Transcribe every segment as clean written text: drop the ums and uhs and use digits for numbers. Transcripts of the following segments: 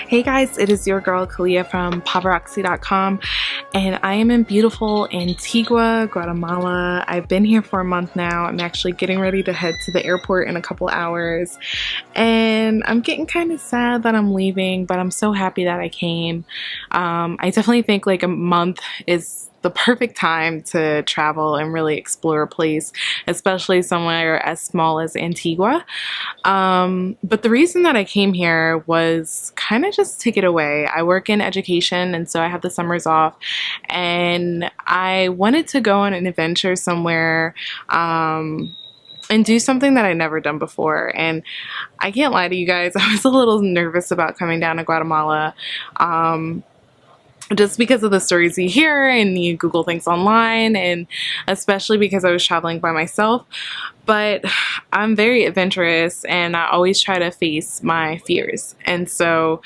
Hey guys, it is your girl Kalia from paparazzi.com, and I am in beautiful Antigua, Guatemala. I've been here for a month now. I'm actually getting ready to head to the airport in a couple hours, and I'm getting kind of sad that I'm leaving, but I'm so happy that I came. I definitely think like a month is the perfect time to travel and really explore a place, especially somewhere as small as Antigua. But the reason that I came here was kind of just to get away. I work in education, and so I have the summers off, and I wanted to go on an adventure somewhere and do something that I'd never done before. And I can't lie to you guys, I was a little nervous about coming down to Guatemala. Just because of the stories you hear and you Google things online, and especially because I was traveling by myself. But I'm very adventurous and I always try to face my fears. And so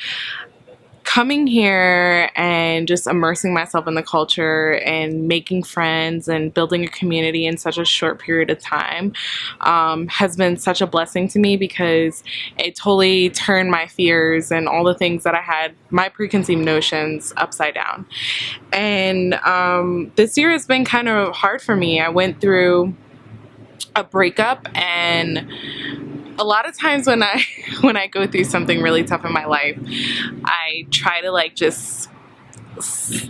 coming here and just immersing myself in the culture and making friends and building a community in such a short period of time has been such a blessing to me, because it totally turned my fears and all the things that I had, my preconceived notions, upside down. And this year has been kind of hard for me. I went through a breakup, and a lot of times when I go through something really tough in my life, I try to like just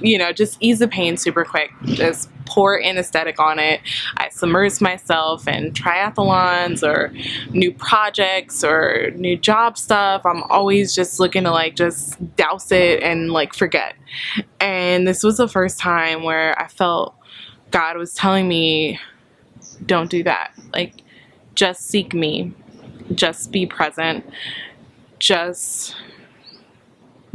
ease the pain super quick, just pour anesthetic on it. I submerge myself in triathlons or new projects or new job stuff. I'm always just looking to like just douse it and like forget. And this was the first time where I felt God was telling me, don't do that. Like, just seek me. Just be present. Just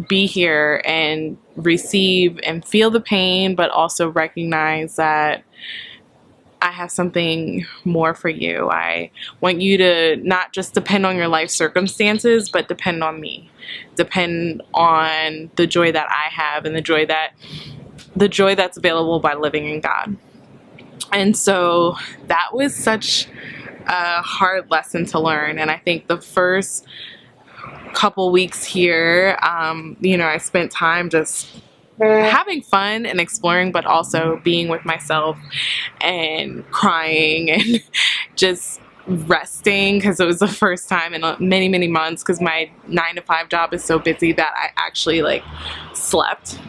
be here and receive and feel the pain, but also recognize that I have something more for you. I want you to not just depend on your life circumstances, but depend on me. Depend on the joy that I have and the joy that's available by living in God. And so that was such a hard lesson to learn. And I think the first couple weeks here, I spent time just having fun and exploring, but also being with myself and crying and just resting, because it was the first time in many, many months, because my 9-to-5 job is so busy that I actually like slept.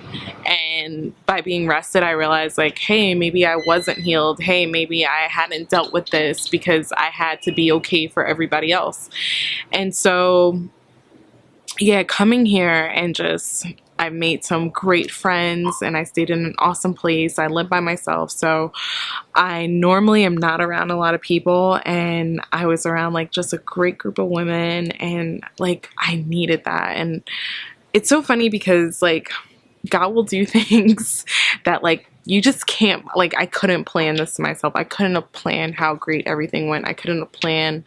And by being rested, I realized like, hey, maybe I wasn't healed. Hey, maybe I hadn't dealt with this because I had to be okay for everybody else. And so, yeah, coming here and just, I made some great friends and I stayed in an awesome place. I live by myself, so I normally am not around a lot of people, and I was around like just a great group of women, and like I needed that. And it's so funny because like God will do things that like you just can't, like I couldn't plan this myself. I couldn't have planned how great everything went. I couldn't have planned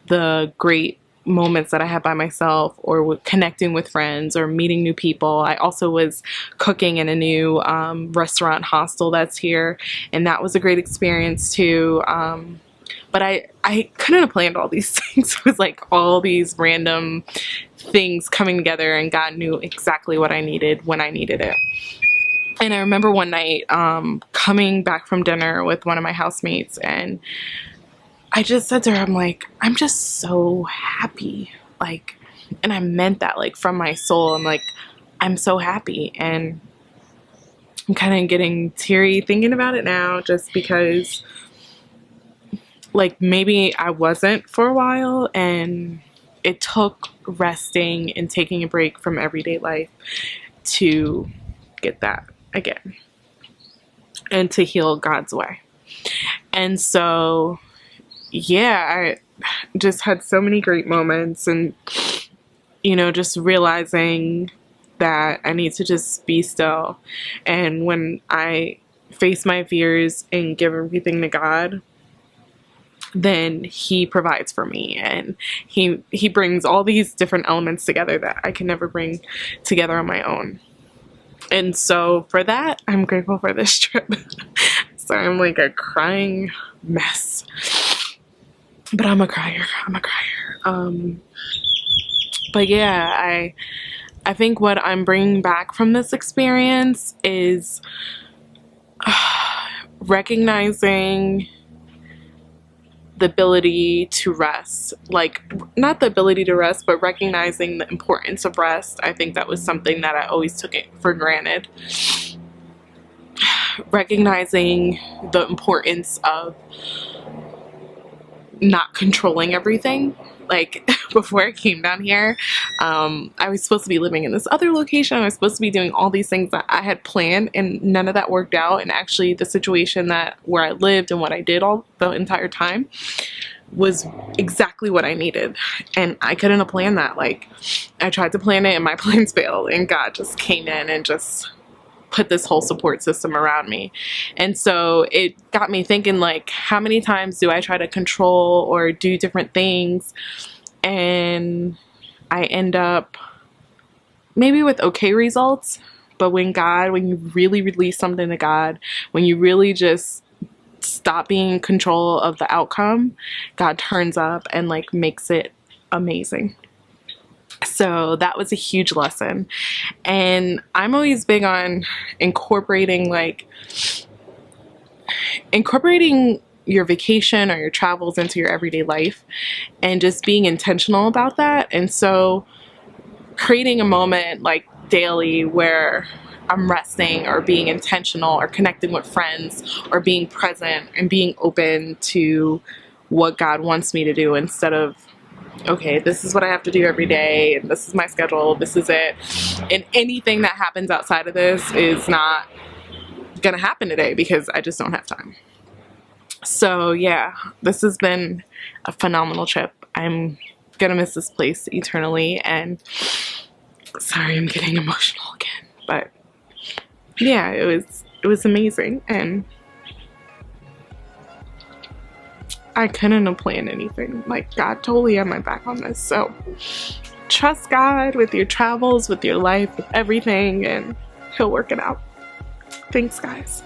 the great moments that I had by myself, or connecting with friends or meeting new people. I also was cooking in a new restaurant hostel that's here, and that was a great experience too. But I couldn't have planned all these things. It was like all these random things coming together, and God knew exactly what I needed when I needed it. And I remember one night coming back from dinner with one of my housemates, and I just said to her, I'm like, I'm just so happy. Like, and I meant that like from my soul. I'm like, I'm so happy. And I'm kind of getting teary thinking about it now, just because like maybe I wasn't for a while, and it took resting and taking a break from everyday life to get that again and to heal God's way. And so yeah, I just had so many great moments, and just realizing that I need to just be still. And when I face my fears and give everything to God, then He provides for me, and he brings all these different elements together that I can never bring together on my own. And so for that, I'm grateful for this trip. So I'm like a crying mess. But I'm a crier. But yeah, I think what I'm bringing back from this experience is recognizing the ability to rest. Like, not the ability to rest, but recognizing the importance of rest. I think that was something that I always took it for granted. Recognizing the importance of not controlling everything. Like, before I came down here, I was supposed to be living in this other location. I was supposed to be doing all these things that I had planned, and none of that worked out. And actually the situation where I lived and what I did all the entire time was exactly what I needed. And I couldn't have planned that. Like, I tried to plan it and my plans failed, and God just came in and just put this whole support system around me. And so it got me thinking, like, how many times do I try to control or do different things, and I end up maybe with okay results, but when you really release something to God, when you really just stop being in control of the outcome, God turns up and like makes it amazing. So that was a huge lesson. And I'm always big on incorporating your vacation or your travels into your everyday life and just being intentional about that. And so creating a moment like daily where I'm resting or being intentional or connecting with friends or being present and being open to what God wants me to do, instead of, okay, this is what I have to do every day and this is my schedule, this is it, and anything that happens outside of this is not gonna happen today because I just don't have time. So yeah, this has been a phenomenal trip. I'm gonna miss this place eternally, and sorry I'm getting emotional again, but yeah, it was amazing, and I couldn't have planned anything. Like, God totally had my back on this. So trust God with your travels, with your life, with everything, and He'll work it out. Thanks, guys.